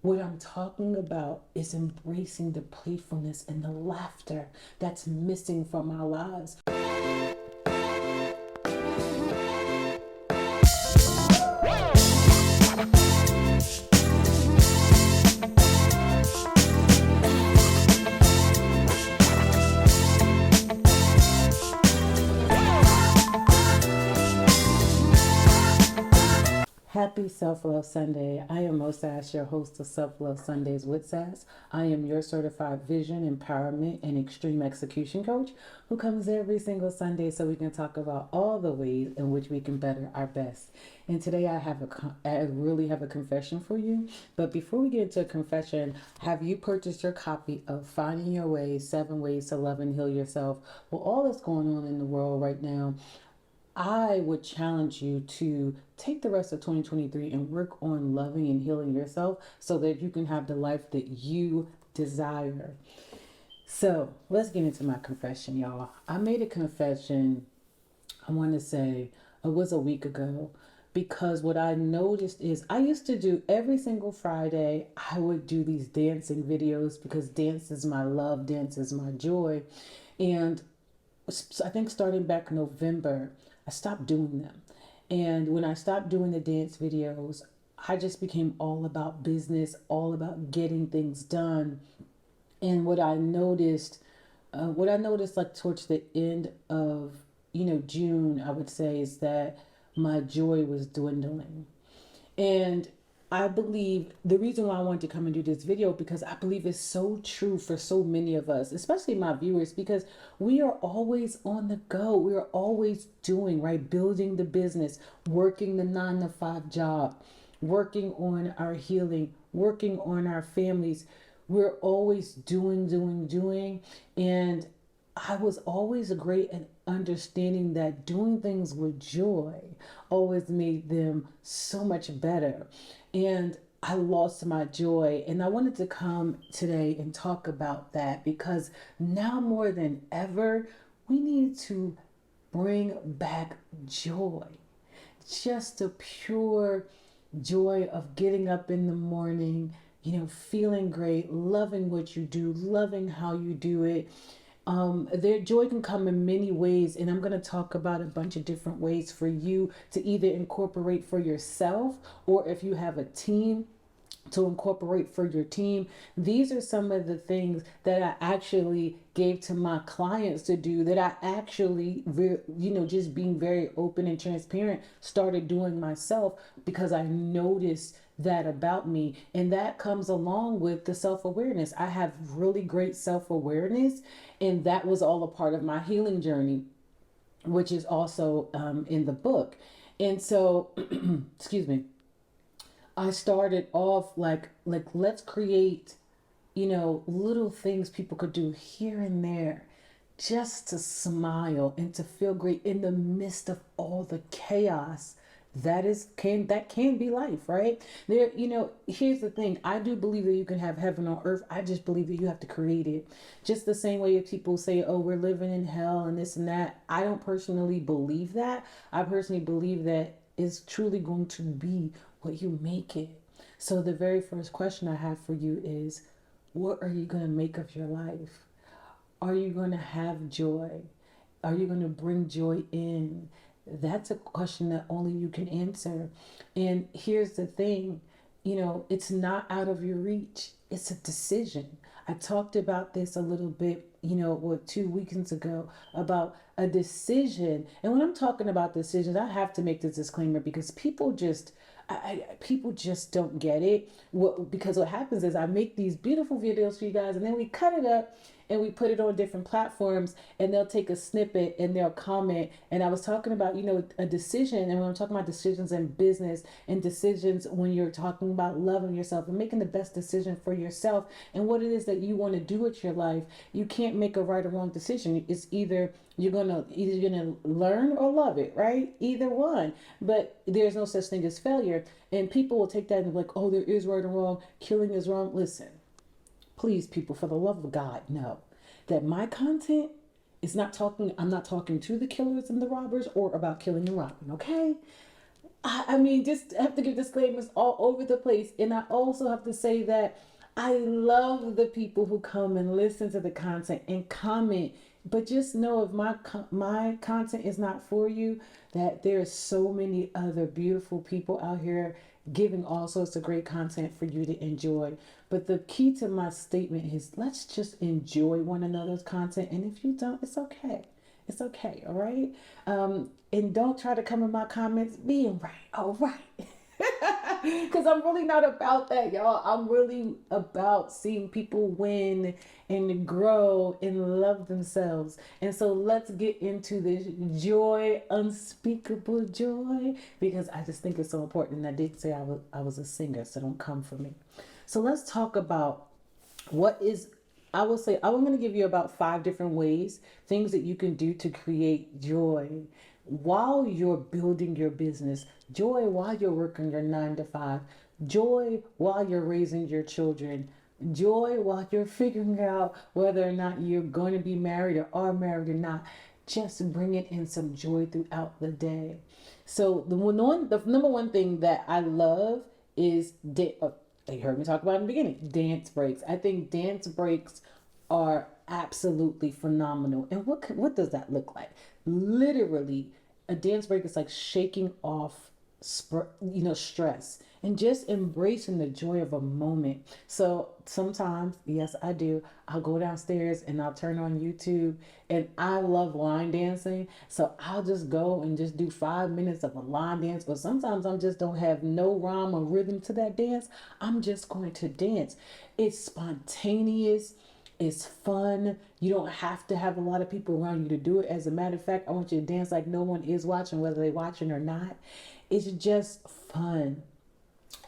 What I'm talking about is embracing the playfulness and the laughter that's missing from our lives. Happy Self Love Sunday. I am Moe Sass, your host of Self Love Sundays with Sass. I am your certified vision, empowerment, and extreme execution coach who comes every single Sunday so we can talk about all the ways in which we can better our best. And today I really have a confession for you. But before we get into a confession, have you purchased your copy of Finding Your Way, 7 Ways to Love and Heal Yourself? Well, all that's going on in the world right now, I would challenge you to take the rest of 2023 and work on loving and healing yourself so that you can have the life that you desire. So let's get into my confession, y'all. I made a confession, I want to say it was a week ago, because what I noticed is I used to do every single Friday, I would do these dancing videos because dance is my love, dance is my joy. And I think starting back November, I stopped doing them. And when I stopped doing the dance videos, I just became all about business, all about getting things done. And what I noticed like towards the end of, June, I would say, is that my joy was dwindling. And I believe the reason why I wanted to come and do this video, because I believe it's so true for so many of us, especially my viewers, because we are always on the go. We are always doing, right? Building the business, working the 9 to 5 job, working on our healing, working on our families. We're always doing. And I was always great at understanding that doing things with joy always made them so much better. And I lost my joy. And I wanted to come today and talk about that because now more than ever, we need to bring back joy. Just the pure joy of getting up in the morning, feeling great, loving what you do, loving how you do it. Their joy can come in many ways, and I'm going to talk about a bunch of different ways for you to either incorporate for yourself, or if you have a team, to incorporate for your team. These are some of the things that I actually gave to my clients to do, that I actually, just being very open and transparent, started doing myself because I noticed that about me. And that comes along with the self-awareness. I have really great self-awareness, and that was all a part of my healing journey, which is also in the book. And so, excuse me, I started off like let's create, little things people could do here and there just to smile and to feel great in the midst of all the chaos that can be life, right? There, here's the thing. I do believe that you can have heaven on earth. I just believe that you have to create it. Just the same way if people say, oh, we're living in hell and this and that. I don't personally believe that. I personally believe that it's truly going to be what you make it. So the very first question I have for you is, what are you going to make of your life? Are you going to have joy? Are you going to bring joy in? That's a question that only you can answer. And here's the thing, it's not out of your reach. It's a decision. I talked about this a little bit, 2 weekends ago, about a decision. And when I'm talking about decisions, I have to make this disclaimer because people just don't get it. Because what happens is I make these beautiful videos for you guys, and then we cut it up and we put it on different platforms, and they'll take a snippet and they'll comment. And I was talking about, a decision. And when I'm talking about decisions in business and decisions when you're talking about loving yourself and making the best decision for yourself and what it is that you want to do with your life, you can't make a right or wrong decision. It's either you're gonna learn or love it, right? Either one. But there's no such thing as failure. And people will take that and be like, oh, there is right or wrong. Killing is wrong. Listen, please, people, for the love of God, know that my content is I'm not talking to the killers and the robbers or about killing and robbing, okay? I mean, just have to give disclaimers all over the place. And I also have to say that I love the people who come and listen to the content and comment. But just know if my content is not for you, that there's so many other beautiful people out here giving all sorts of great content for you to enjoy. But the key to my statement is let's just enjoy one another's content. And if you don't, it's okay. It's okay, all right? And don't try to come in my comments being right, all right? Because I'm really not about that, y'all. I'm really about seeing people win and grow and love themselves. And so let's get into this joy, unspeakable joy, because I just think it's so important. And I did say I was a singer, so don't come for me. So let's talk about what is, I will say, I'm going to give you about 5 different ways, things that you can do to create joy while you're building your business, joy while you're working your 9 to 5, joy while you're raising your children, joy while you're figuring out whether or not you're going to be married or are married or not. Just bringing in some joy throughout the day. So the number one thing that I love is you heard me talk about in the beginning, dance breaks. I think dance breaks are absolutely phenomenal. And what does that look like? Literally, a dance break is like shaking off stress and just embracing the joy of a moment. So sometimes, yes, I do, I'll go downstairs and I'll turn on YouTube, and I love line dancing, so I'll just go and just do 5 minutes of a line dance. But sometimes I just don't have no rhyme or rhythm to that dance. I'm just going to dance. It's spontaneous. It's fun. You don't have to have a lot of people around you to do it. As a matter of fact, I want you to dance like no one is watching, whether they're watching or not. It's just fun.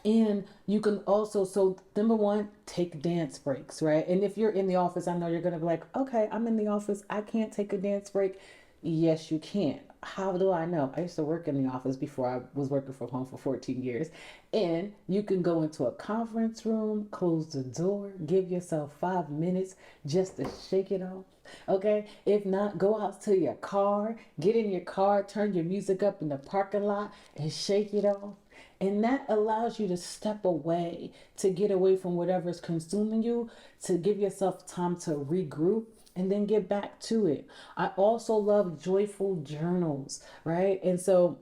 And you can also, so number one, take dance breaks, right? And if you're in the office, I know you're going to be like, okay, I'm in the office, I can't take a dance break. Yes, you can. How do I know? I used to work in the office before I was working from home for 14 years. And you can go into a conference room, close the door, give yourself 5 minutes just to shake it off. Okay? If not, go out to your car, get in your car, turn your music up in the parking lot, and shake it off. And that allows you to step away, to get away from whatever's consuming you, to give yourself time to regroup and then get back to it. I also love joyful journals, right? And so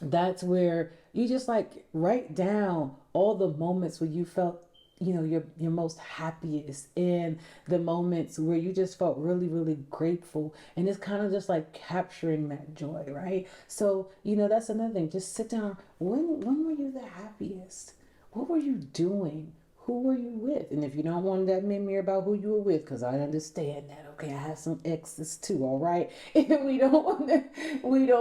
that's where you just like write down all the moments where you felt, your most happiest, and the moments where you just felt really really grateful, and it's kind of just like capturing that joy, right? So that's another thing. Just sit down. When were you the happiest? What were you doing? Who were you with? And if you don't want that memory about who you were with, because I understand that, okay, I have some exes too, all right. And we don't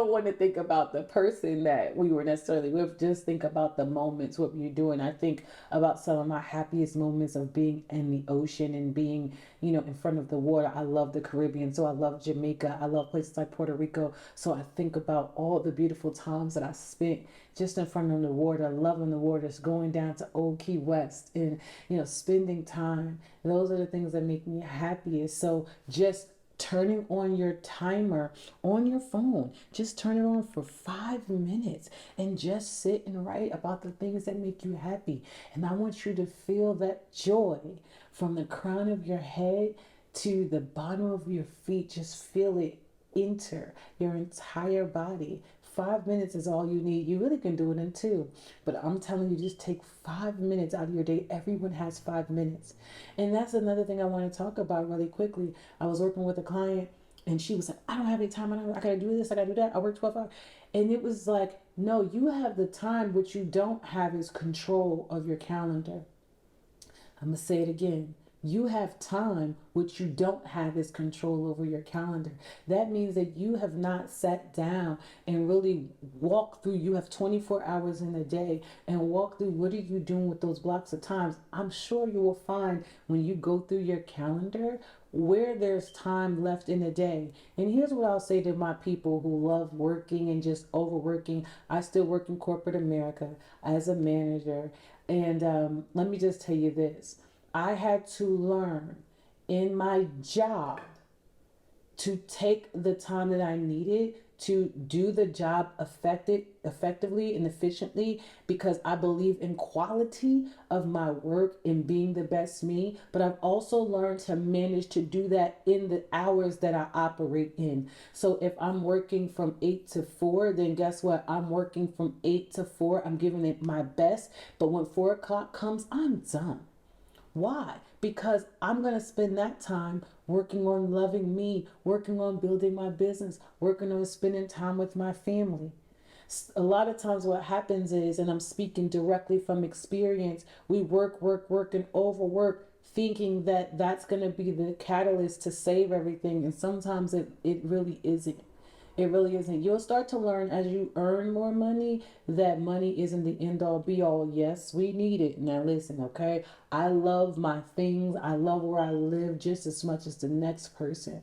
want to think about the person that we were necessarily with. Just think about the moments, what you're doing. I think about some of my happiest moments of being in the ocean and being, in front of the water. I love the Caribbean, so I love Jamaica. I love places like Puerto Rico. So I think about all the beautiful times that I spent just in front of the water, loving the waters, going down to Old Key West, and spending time. Those are the things that make me happiest. So just turning on your timer on your phone, just turn it on for 5 minutes and just sit and write about the things that make you happy. And I want you to feel that joy from the crown of your head to the bottom of your feet. Just feel it enter your entire body. 5 minutes is all you need. You really can do it in two. But I'm telling you, just take 5 minutes out of your day. Everyone has 5 minutes. And that's another thing I want to talk about really quickly. I was working with a client, and she was like, I don't have any time. I gotta do this, I gotta do that. I work 12 hours. And it was like, no, you have the time. What you don't have is control of your calendar. I'm going to say it again. You have time, which you don't have is control over your calendar. That means that you have not sat down and really walked through. You have 24 hours in a day, and walk through what are you doing with those blocks of times. I'm sure you will find when you go through your calendar where there's time left in a day. And here's what I'll say to my people who love working and just overworking. I still work in corporate America as a manager. And let me just tell you this. I had to learn in my job to take the time that I needed to do the job effectively and efficiently, because I believe in quality of my work and being the best me. But I've also learned to manage to do that in the hours that I operate in. So if I'm working from 8 to 4, then guess what? I'm working from 8 to 4. I'm giving it my best. But when 4 o'clock comes, I'm done. Why? Because I'm going to spend that time working on loving me, working on building my business, working on spending time with my family. A lot of times, what happens is, and I'm speaking directly from experience, we work, and overwork, thinking that that's going to be the catalyst to save everything. And sometimes it really isn't. It really isn't. You'll start to learn as you earn more money that money isn't the end all be all. Yes, we need it. Now, listen, okay? I love my things. I love where I live just as much as the next person.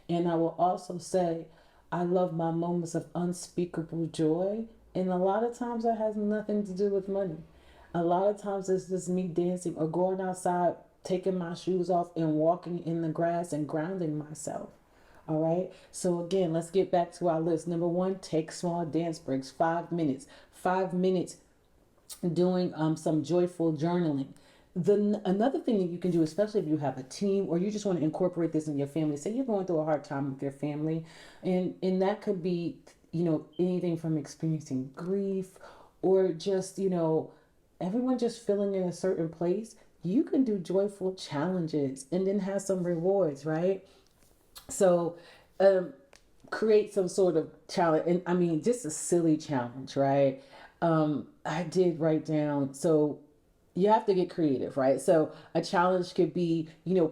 And I will also say, I love my moments of unspeakable joy. And a lot of times that has nothing to do with money. A lot of times it's just me dancing or going outside, taking my shoes off and walking in the grass and grounding myself. All right. So again, let's get back to our list. Number one, take small dance breaks, 5 minutes. 5 minutes doing some joyful journaling. Another thing that you can do, especially if you have a team or you just want to incorporate this in your family. Say you're going through a hard time with your family, and that could be, anything from experiencing grief or just, everyone just feeling in a certain place. You can do joyful challenges and then have some rewards, right? So, um, create some sort of challenge. And I mean, just a silly challenge, right? I did write down. So, you have to get creative, right? So, a challenge could be,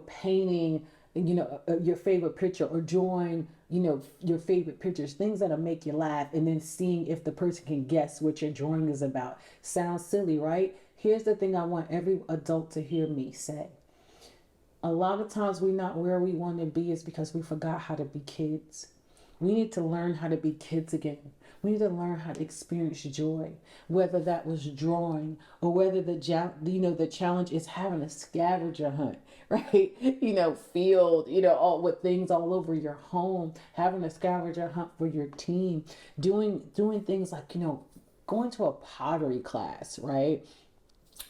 painting, your favorite picture or drawing, your favorite pictures, things that'll make you laugh, and then seeing if the person can guess what your drawing is about. Sounds silly, right? Here's the thing I want every adult to hear me say. A lot of times we're not where we want to be is because we forgot how to be kids. We need to learn how to be kids again. We need to learn how to experience joy, whether that was drawing or whether the challenge is having a scavenger hunt, right? Field, all with things all over your home, having a scavenger hunt for your team, doing things like going to a pottery class, right?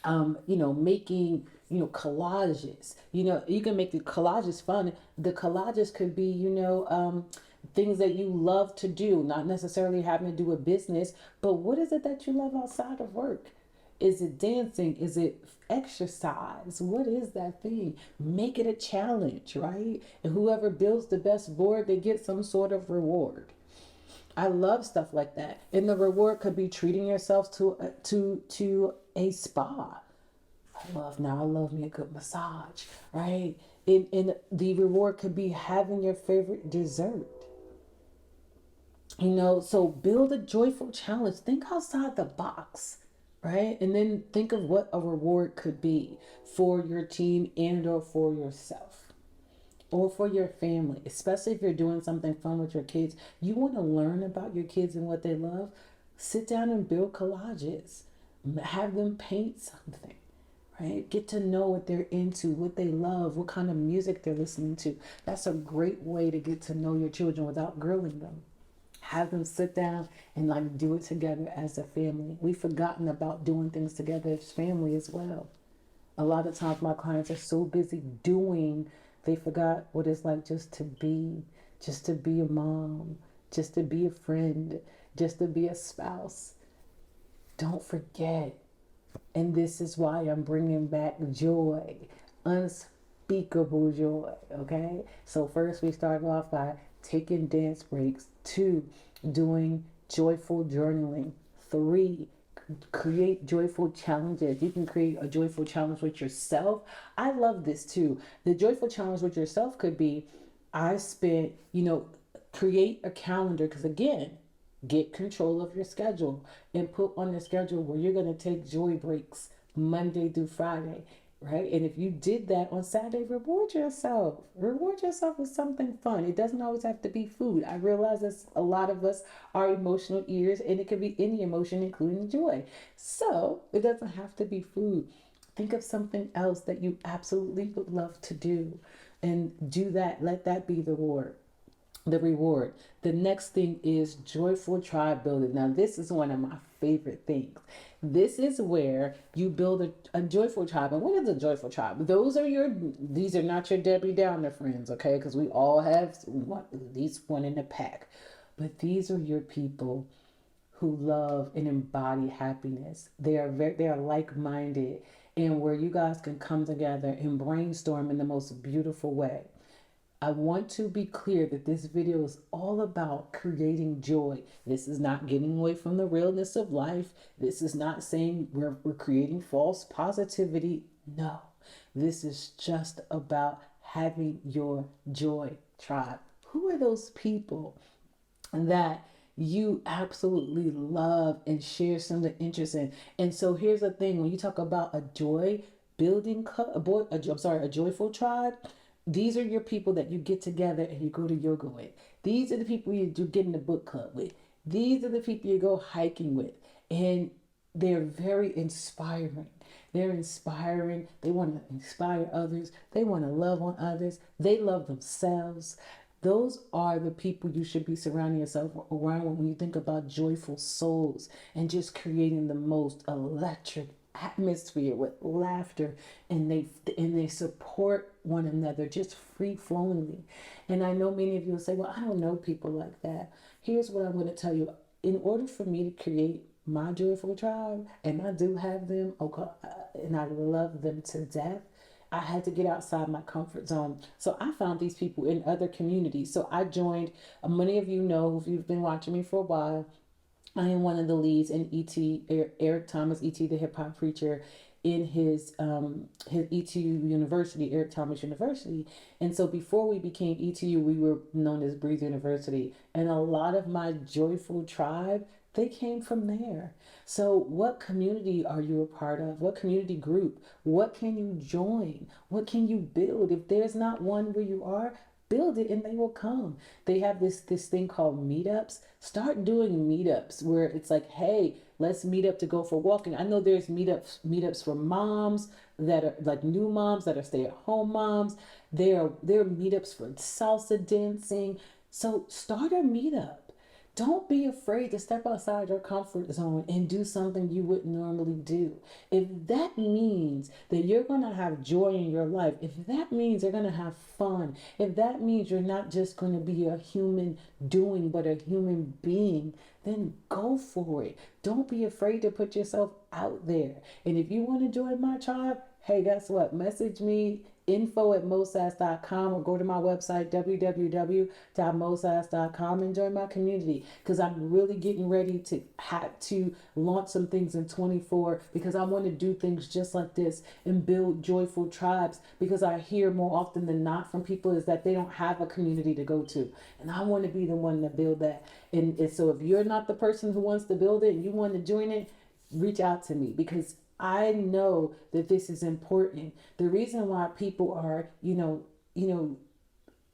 Making, collages. You can make the collages fun. The collages could be, things that you love to do, not necessarily having to do with business, but what is it that you love outside of work? Is it dancing? Is it exercise? What is that thing? Make it a challenge, right? And whoever builds the best board, they get some sort of reward. I love stuff like that. And the reward could be treating yourself to a spa. I love me a good massage, right? And the reward could be having your favorite dessert. So build a joyful challenge. Think outside the box, right? And then think of what a reward could be for your team and or for yourself or for your family, especially if you're doing something fun with your kids. You want to learn about your kids and what they love. Sit down and build collages. Have them paint something, right? Get to know what they're into, what they love, what kind of music they're listening to. That's a great way to get to know your children without grilling them. Have them sit down and like do it together as a family. We've forgotten about doing things together as family as well. A lot of times my clients are so busy doing, they forgot what it's like just to be a mom, just to be a friend, just to be a spouse. Don't forget. And this is why I'm bringing back joy, unspeakable joy, okay? So first we started off by taking dance breaks. 2, doing joyful journaling. 3, create joyful challenges. You can create a joyful challenge with yourself. I love this too. The joyful challenge with yourself could be, I spent, create a calendar, because again, get control of your schedule and put on the schedule where you're going to take joy breaks Monday through Friday, right? And if you did that on Saturday, reward yourself. Reward yourself with something fun. It doesn't always have to be food. I realize that a lot of us are emotional eaters, and it can be any emotion, including joy. So it doesn't have to be food. Think of something else that you absolutely would love to do and do that. Let that be the reward. the reward. The next thing is joyful tribe building. Now, this is one of my favorite things. This is where you build a joyful tribe. And what is a joyful tribe? These are not your Debbie Downer friends, okay? Because we all have at least one in the pack. But these are your people who love and embody happiness. They are like-minded, and where you guys can come together and brainstorm in the most beautiful way. I want to be clear that this video is all about creating joy. This is not getting away from the realness of life. This is not saying we're creating false positivity. No, this is just about having your joy tribe. Who are those people that you absolutely love and share some of the interest in? And so here's the thing: when you talk about a joy building a joyful tribe, these are your people that you get together and you go to yoga with. These are the people you get in the book club with. These are the people you go hiking with. And they're very inspiring. They're inspiring. They want to inspire others. They want to love on others. They love themselves. Those are the people you should be surrounding yourself around when you think about joyful souls and just creating the most electric atmosphere with laughter, and they support one another just free flowingly. And I know many of you will say, well, I don't know people like that. Here's what I'm going to tell you. In order for me to create my joyful tribe, and I do have them, okay, and I love them to death, I had to get outside my comfort zone. So I found these people in other communities. So I joined, many of you know, if you've been watching me for a while, I am one of the leads in ET, Eric Thomas, ET, the hip hop preacher, in his ETU University, Eric Thomas University. And so before we became ETU, we were known as Breathe University. And a lot of my joyful tribe, they came from there. So what community are you a part of? What community group? What can you join? What can you build? If there's not one where you are, build it and they will come. They have this thing called meetups. Start doing meetups where it's like, hey, let's meet up to go for walking. I know there's meetups for moms that are like new moms that are stay-at-home moms. There are meetups for salsa dancing. So start a meetup. Don't be afraid to step outside your comfort zone and do something you wouldn't normally do. If that means that you're going to have joy in your life, if that means you're going to have fun, if that means you're not just going to be a human doing, but a human being, then go for it. Don't be afraid to put yourself out there. And if you want to join my tribe, hey, guess what? Message me, info@mosass.com, or go to my website, www.mosass.com, and join my community, because I'm really getting ready to have to launch some things in 24, because I want to do things just like this and build joyful tribes, because I hear more often than not from people is that they don't have a community to go to, and I want to be the one to build that. And so if you're not the person who wants to build it and you want to join it, reach out to me, because I know that this is important. The reason why people are,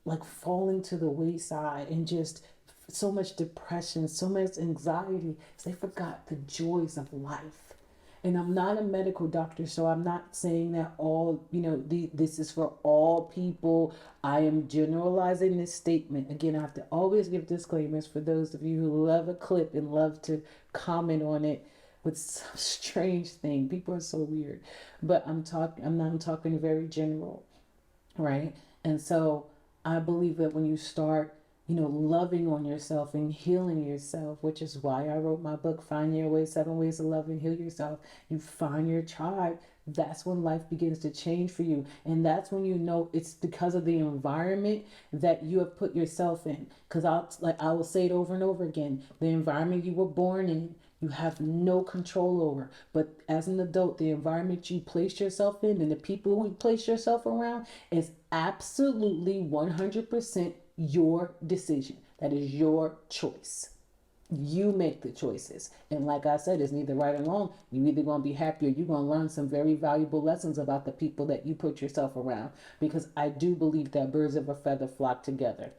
like falling to the wayside and just so much depression, so much anxiety, is they forgot the joys of life. And I'm not a medical doctor, so I'm not saying that this is for all people. I am generalizing this statement. Again, I have to always give disclaimers for those of you who love a clip and love to comment on it with some strange thing. People are so weird. But I'm talking very general, right? And so I believe that when you start, loving on yourself and healing yourself, which is why I wrote my book, Find Your Way, 7 Ways to Love and Heal Yourself. You find your tribe. That's when life begins to change for you. And that's when you know it's because of the environment that you have put yourself in. Because I will say it over and over again. The environment you were born in, you have no control over. But as an adult, the environment you place yourself in and the people who you place yourself around is absolutely 100% your decision. That is your choice. You make the choices. And like I said, it's neither right or wrong. You're either going to be happy or you're going to learn some very valuable lessons about the people that you put yourself around. Because I do believe that birds of a feather flock together.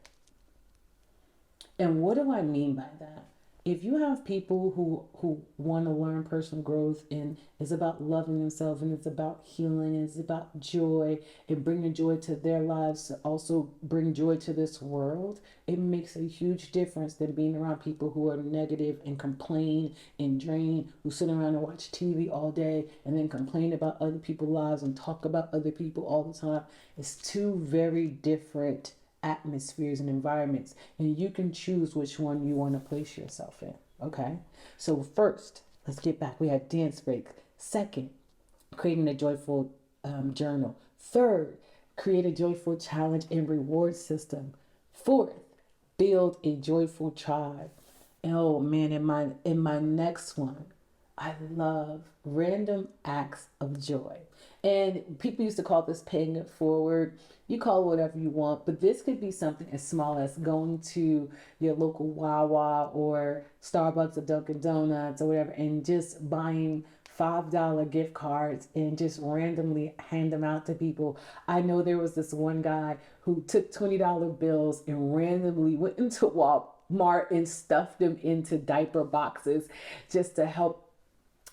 And what do I mean by that? if you have people who want to learn personal growth, and it's about loving themselves, and it's about healing, and it's about joy, and bringing joy to their lives to also bring joy to this world, it makes a huge difference than being around people who are negative and complain and drain, who sit around and watch TV all day and then complain about other people's lives and talk about other people all the time. It's two very different atmospheres and environments, and you can choose which one you want to place yourself in. Okay, so first, let's get back. We had dance break. Second, creating a joyful journal. Third, create a joyful challenge and reward system. Fourth, build a joyful tribe. Oh man, in my next one, I love random acts of joy. And people used to call this paying it forward. You call it whatever you want, but this could be something as small as going to your local Wawa or Starbucks or Dunkin' Donuts or whatever, and just buying $5 gift cards and just randomly hand them out to people. I know there was this one guy who took $20 bills and randomly went into Walmart and stuffed them into diaper boxes just to help,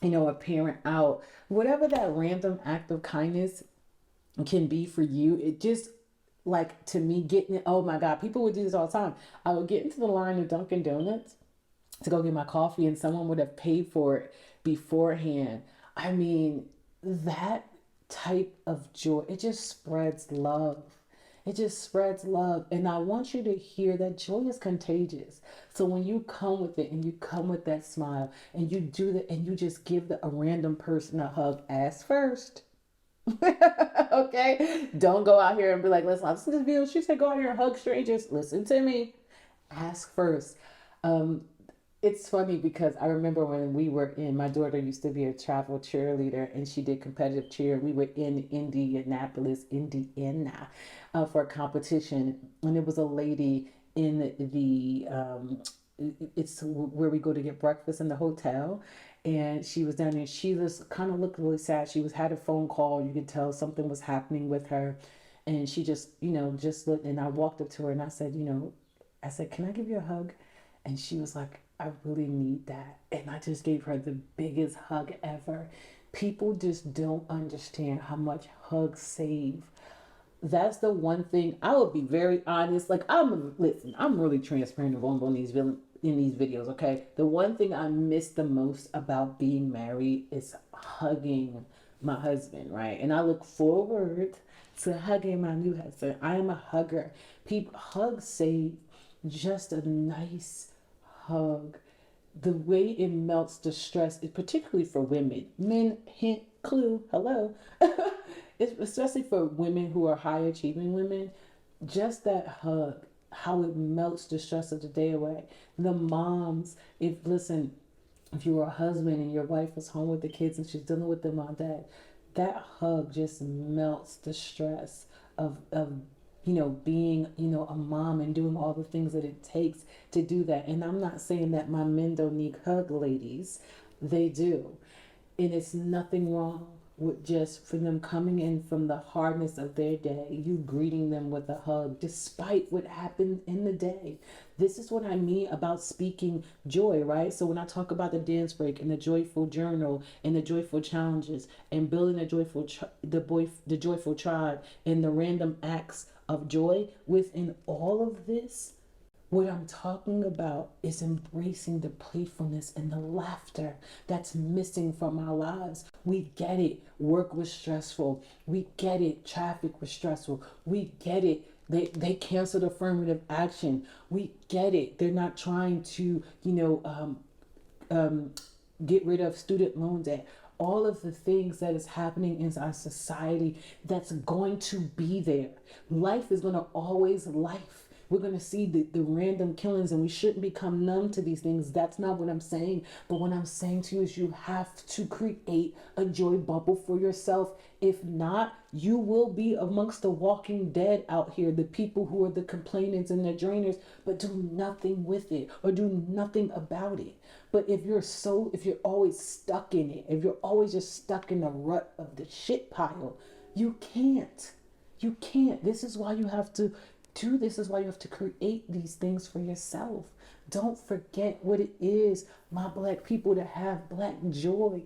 a parent out. Whatever that random act of kindness can be for you, it just, like, to me, getting it, oh my God, people would do this all the time. I would get into the line of Dunkin' Donuts to go get my coffee, and someone would have paid for it beforehand. I mean, that type of joy, it just spreads love. It just spreads love. And I want you to hear that joy is contagious. So when you come with it and you come with that smile and you do that and you just give a random person a hug, ask first. Okay? Don't go out here and be like, listen to this video. She said go out here and hug strangers. Listen to me. Ask first. It's funny because I remember when my daughter used to be a travel cheerleader and she did competitive cheer. We were in Indianapolis, Indiana, for a competition. And it was a lady in it's where we go to get breakfast in the hotel. And she was down there. She just kind of looked really sad. She had a phone call. You could tell something was happening with her. And she just looked. And I walked up to her and I said, can I give you a hug? And she was like, I really need that. And I just gave her the biggest hug ever. People just don't understand how much hugs save. That's the one thing. I will be very honest. Like, I'm really transparent and vulnerable in these videos, okay? The one thing I miss the most about being married is hugging my husband, right? And I look forward to hugging my new husband. I am a hugger. Hugs save. Just a nice hug, the way it melts the stress, particularly for women. Men, hint, clue, hello. Especially for women who are high achieving women, just that hug, how it melts the stress of the day away. The moms, if you were a husband and your wife was home with the kids and she's dealing with them all day, that hug just melts the stress of being, a mom and doing all the things that it takes to do that. And I'm not saying that my men don't need hug, ladies. They do. And it's nothing wrong with just for them coming in from the hardness of their day, you greeting them with a hug, despite what happened in the day. This is what I mean about speaking joy, right? So when I talk about the dance break and the joyful journal and the joyful challenges and building a the joyful tribe and the random acts of joy within all of this, what I'm talking about is embracing the playfulness and the laughter that's missing from our lives. We get it. Work was stressful. We get it. Traffic was stressful. We get it. They canceled affirmative action. We get it. They're not trying to, get rid of student loan debt. All of the things that is happening in our society that's going to be there. Life is going to always life. We're going to see the random killings, and we shouldn't become numb to these things. That's not what I'm saying. But what I'm saying to you is you have to create a joy bubble for yourself. If not, you will be amongst the walking dead out here, the people who are the complainants and the drainers, but do nothing with it or do nothing about it. But if you're always stuck in it, if you're always just stuck in the rut of the shit pile, you can't. You can't. This is why you have to do this. Is why you have to create these things for yourself. Don't forget what it is, my Black people, to have Black joy.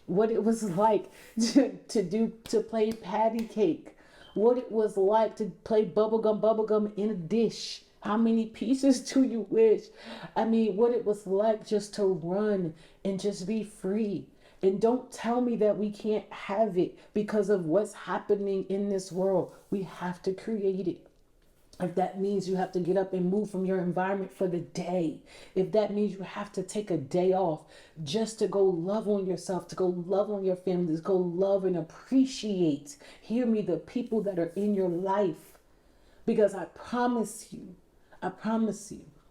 What it was like to play patty cake. What it was like to play bubblegum in a dish. How many pieces do you wish? I mean, what it was like just to run and just be free. And don't tell me that we can't have it because of what's happening in this world. We have to create it. If that means you have to get up and move from your environment for the day, if that means you have to take a day off just to go love on yourself, to go love on your families, go love and appreciate, hear me, the people that are in your life. Because I promise you,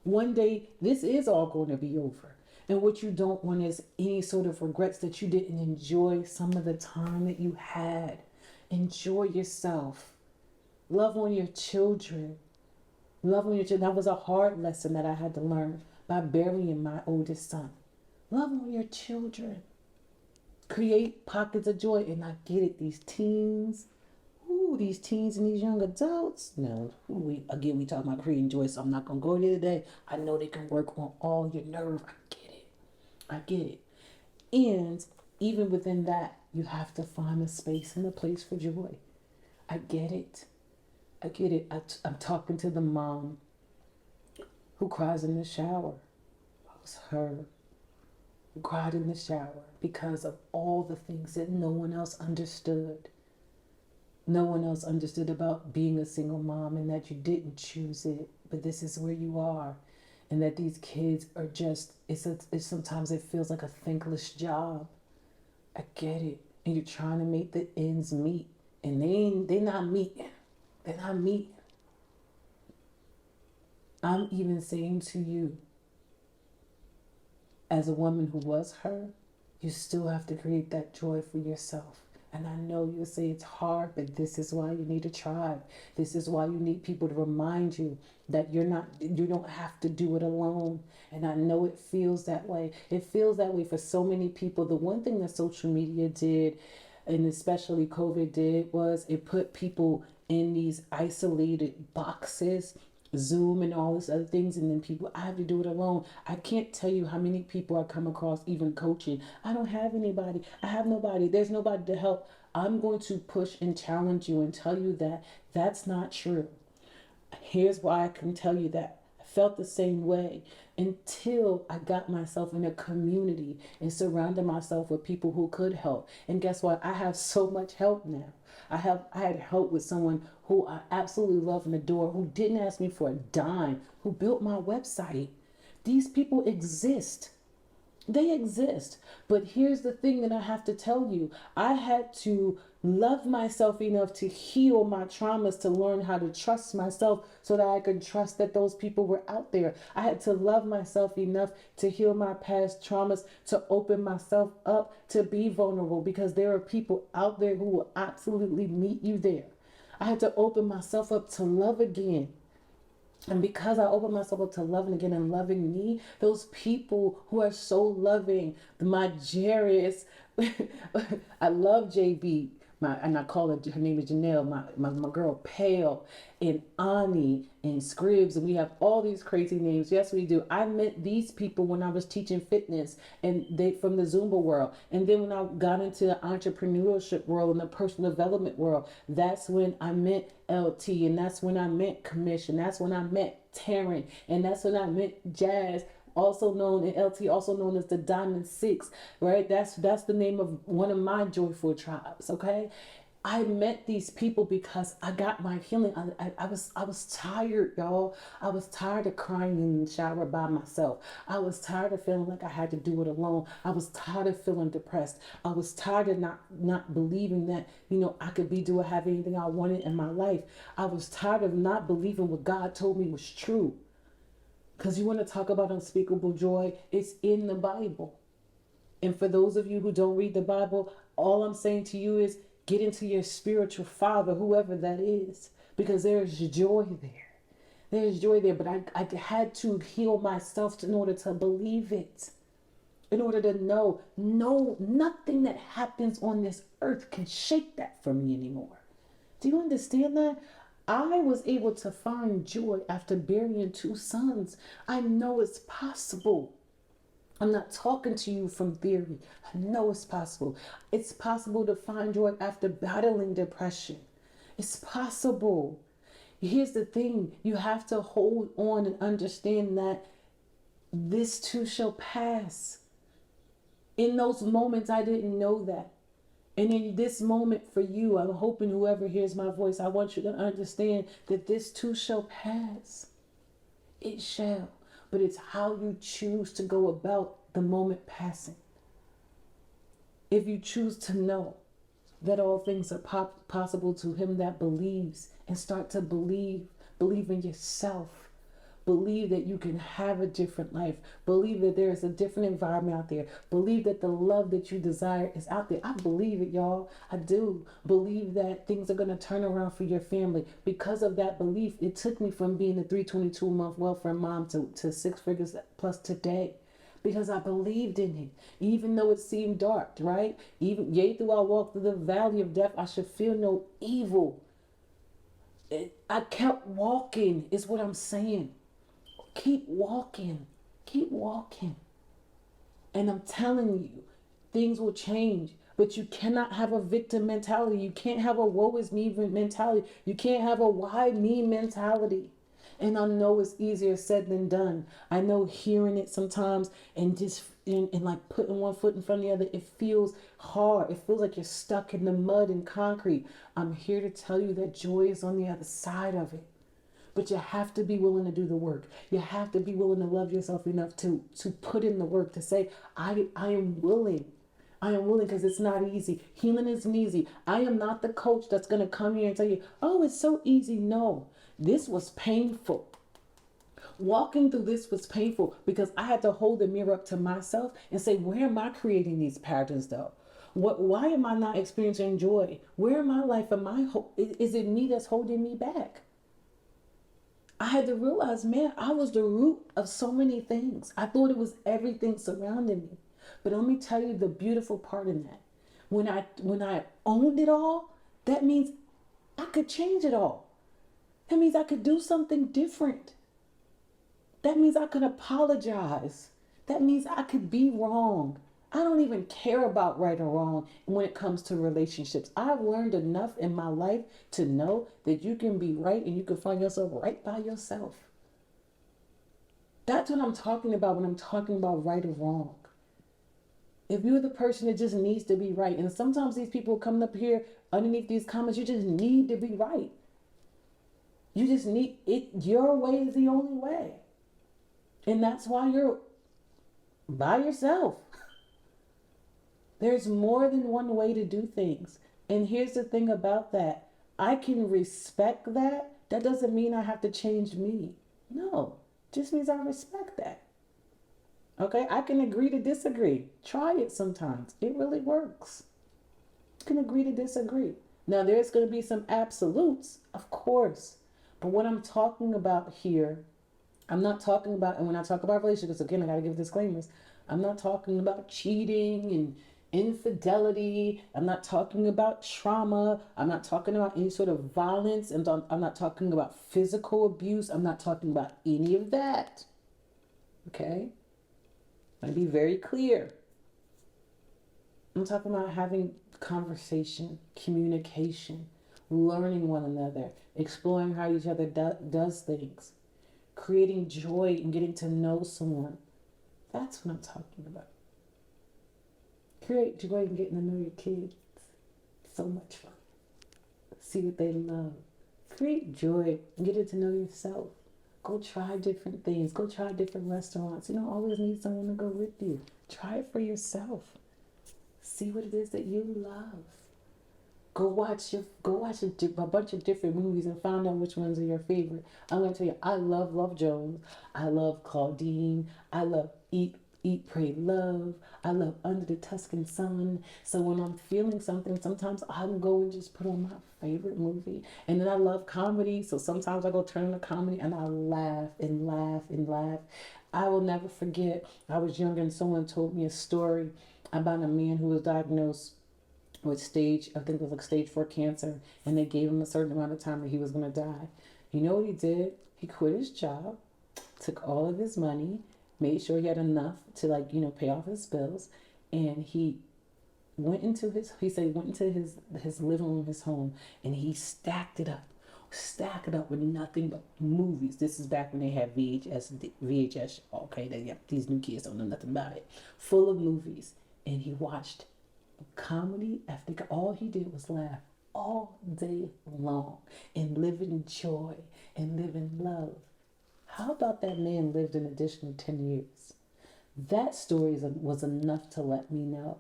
one day this is all going to be over. And what you don't want is any sort of regrets that you didn't enjoy some of the time that you had. Enjoy yourself. Love on your children. Love on your children. That was a hard lesson that I had to learn by burying my oldest son. Love on your children. Create pockets of joy. And I get it. These teens and these young adults. No, we talking about creating joy, so I'm not going to go there today. I know they can work on all your nerve. I get it. And even within that, you have to find a space and a place for joy. I get it. I'm talking to the mom who cries in the shower. It was her who cried in the shower because of all the things that no one else understood. No one else understood about being a single mom, and that you didn't choose it, but this is where you are. And that these kids are just, it's sometimes it feels like a thankless job. I get it. And you're trying to make the ends meet. And they're not meeting. They're not meeting. I'm even saying to you, as a woman who was her, you still have to create that joy for yourself. And I know you'll say it's hard, but this is why you need a tribe. This is why you need people to remind you that you don't have to do it alone. And I know it feels that way. It feels that way for so many people. The one thing that social media did, and especially COVID did, was it put people in these isolated boxes, Zoom and all this other things, and then people, I have to do it alone. I can't tell you how many people I come across even coaching. I don't have anybody. I have nobody. There's nobody to help. I'm going to push and challenge you and tell you that that's not true. Here's why I can tell you that. I felt the same way until I got myself in a community and surrounded myself with people who could help. And guess what? I have so much help now. I had help with someone who I absolutely love and adore, who didn't ask me for a dime, who built my website. These people exist. They exist. But here's the thing that I have to tell you. I had to love myself enough to heal my traumas, to learn how to trust myself so that I could trust that those people were out there. I had to love myself enough to heal my past traumas, to open myself up, to be vulnerable, because there are people out there who will absolutely meet you there. I had to open myself up to love again. And because I opened myself up to loving again and loving me, those people who are so loving, my Jairus, I love JB, and I call her name is Janelle, my girl Pale, and Ani, and Scribs, and we have all these crazy names. Yes, we do. I met these people when I was teaching fitness, and they from the Zumba world. And then when I got into the entrepreneurship world and the personal development world, that's when I met LT, and that's when I met Commission. That's when I met Taryn, and that's when I met Jazz, also known in LT, also known as the Diamond Six, right? That's the name of one of my joyful tribes. Okay, I met these people because I got my healing. I was tired, y'all. I was tired of crying in the shower by myself. I was tired of feeling like I had to do it alone. I was tired of feeling depressed. I was tired of not believing that I could have anything I wanted in my life. I was tired of not believing what God told me was true. Because you want to talk about unspeakable joy, it's in the Bible. And for those of you who don't read the Bible, all I'm saying to you is get into your spiritual father, whoever that is, because there's joy there. There's joy there, but I had to heal myself in order to believe it. In order to know, no, nothing that happens on this earth can shake that for me anymore. Do you understand that? I was able to find joy after burying two sons. I know it's possible. I'm not talking to you from theory. I know it's possible. It's possible to find joy after battling depression. It's possible. Here's the thing, you have to hold on and understand that this too shall pass. In those moments, I didn't know that. And in this moment for you, I'm hoping whoever hears my voice, I want you to understand that this too shall pass. It shall. But it's how you choose to go about the moment passing. If you choose to know that all things are possible to him that believes, and start to believe in yourself, believe that you can have a different life, believe that there is a different environment out there, believe that the love that you desire is out there. I believe it, y'all. I do believe that things are going to turn around for your family. Because of that belief, it took me from being a 322-month welfare mom to 6 figures plus today, because I believed in it, even though it seemed dark, right? Even yea, though I walk through the valley of death, I should feel no evil. I kept walking, is what I'm saying. Keep walking. Keep walking. And I'm telling you, things will change. But you cannot have a victim mentality. You can't have a woe is me mentality. You can't have a why me mentality. And I know it's easier said than done. I know hearing it sometimes and just and like putting one foot in front of the other, it feels hard. It feels like you're stuck in the mud and concrete. I'm here to tell you that joy is on the other side of it. But you have to be willing to do the work. You have to be willing to love yourself enough to put in the work, to say, I am willing. I am willing, because it's not easy. Healing isn't easy. I am not the coach that's going to come here and tell you, oh, it's so easy. No, this was painful. Walking through this was painful because I had to hold the mirror up to myself and say, where am I creating these patterns though? Why am I not experiencing joy? Where in my life am I? Is it me that's holding me back? I had to realize, man, I was the root of so many things. I thought it was everything surrounding me. But let me tell you the beautiful part in that. When I owned it all, that means I could change it all. That means I could do something different. That means I could apologize. That means I could be wrong. I don't even care about right or wrong when it comes to relationships. I've learned enough in my life to know that you can be right and you can find yourself right by yourself. That's what I'm talking about when I'm talking about right or wrong. If you're the person that just needs to be right, and sometimes these people coming up here underneath these comments, you just need to be right. You just need it. Your way is the only way. And that's why you're by yourself. There's more than one way to do things. And here's the thing about that. I can respect that. That doesn't mean I have to change me. No, just means I respect that. Okay, I can agree to disagree. Try it sometimes. It really works. You can agree to disagree. Now, there's going to be some absolutes, of course. But what I'm talking about here, I'm not talking about, and when I talk about relationships, again, I got to give disclaimers. I'm not talking about cheating and infidelity. I'm not talking about trauma. I'm not talking about any sort of violence. And I'm not talking about physical abuse. I'm not talking about any of that. Okay? I'll be very clear. I'm talking about having conversation, communication, learning one another, exploring how each other does things, creating joy and getting to know someone. That's what I'm talking about. Create joy and getting to know your kids. So much fun. See what they love. Create joy and getting to know yourself. Go try different things. Go try different restaurants. You don't always need someone to go with you. Try it for yourself. See what it is that you love. Go watch a bunch of different movies and find out which ones are your favorite. I'm gonna tell you, I love Love Jones. I love Claudine. I love Eat, Pray, Love. I love Under the Tuscan Sun. So when I'm feeling something, sometimes I'll go and just put on my favorite movie. And then I love comedy. So sometimes I go turn on a comedy and I laugh and laugh and laugh. I will never forget, I was younger and someone told me a story about a man who was diagnosed with stage, I think it was like stage 4 cancer, and they gave him a certain amount of time that he was going to die. You know what he did? He quit his job, took all of his money, made sure he had enough to, like, pay off his bills, and he said he went into his living room, his home, and he stacked it up with nothing but movies. This is back when they had VHS. Okay, these new kids don't know nothing about it. Full of movies, and he watched comedy after all he did was laugh all day long and live in joy and live in love. How about that man lived an additional 10 years? That story was enough to let me know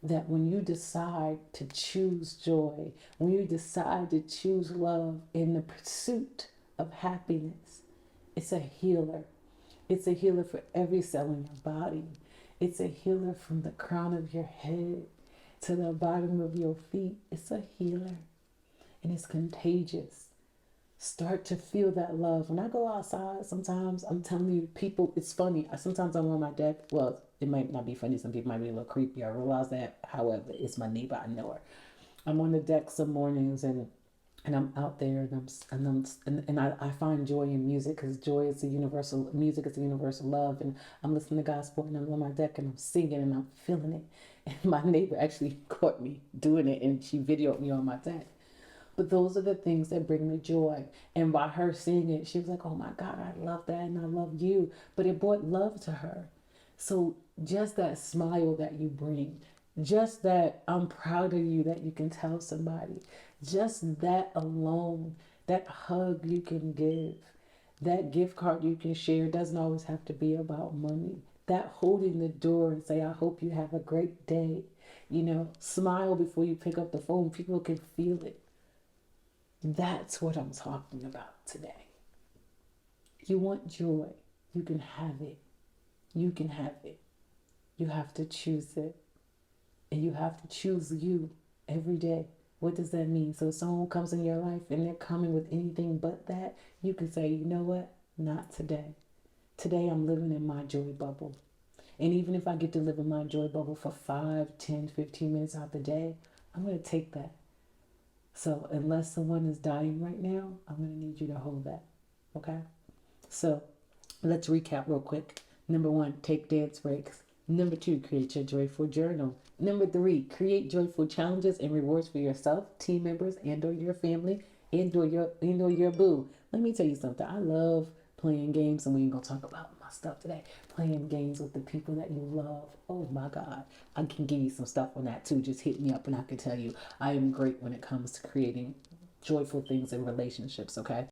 that when you decide to choose joy, when you decide to choose love in the pursuit of happiness, it's a healer. It's a healer for every cell in your body. It's a healer from the crown of your head to the bottom of your feet. It's a healer, and it's contagious. Start to feel that love. When I go outside, sometimes I'm telling you, people, it's funny. Sometimes I'm on my deck. Well, it might not be funny. Some people might be a little creepy. I realize that. However, it's my neighbor. I know her. I'm on the deck some mornings, and I'm out there, and I find joy in music, because joy is a universal, music is a universal love, and I'm listening to gospel, and I'm on my deck, and I'm singing, and I'm feeling it. And my neighbor actually caught me doing it, and she videoed me on my deck. But those are the things that bring me joy. And by her seeing it, she was like, oh my God, I love that, and I love you. But it brought love to her. So just that smile that you bring, just that I'm proud of you that you can tell somebody, just that alone, that hug you can give, that gift card you can share, doesn't always have to be about money. That holding the door and say, I hope you have a great day. Smile before you pick up the phone. People can feel it. That's what I'm talking about today. You want joy. You can have it. You can have it. You have to choose it. And you have to choose you every day. What does that mean? So if someone comes in your life and they're coming with anything but that, you can say, you know what? Not today. Today I'm living in my joy bubble. And even if I get to live in my joy bubble for 5, 10, 15 minutes out the day, I'm going to take that. So unless someone is dying right now, I'm going to need you to hold that. Okay? So let's recap real quick. Number 1, take dance breaks. Number 2, create your joyful journal. Number 3, create joyful challenges and rewards for yourself, team members, and or your family, and or your boo. Let me tell you something. I love playing games, and we ain't gonna talk about my stuff today. Playing games with the people that you love. Oh my God. I can give you some stuff on that too. Just hit me up and I can tell you I am great when it comes to creating joyful things in relationships, okay?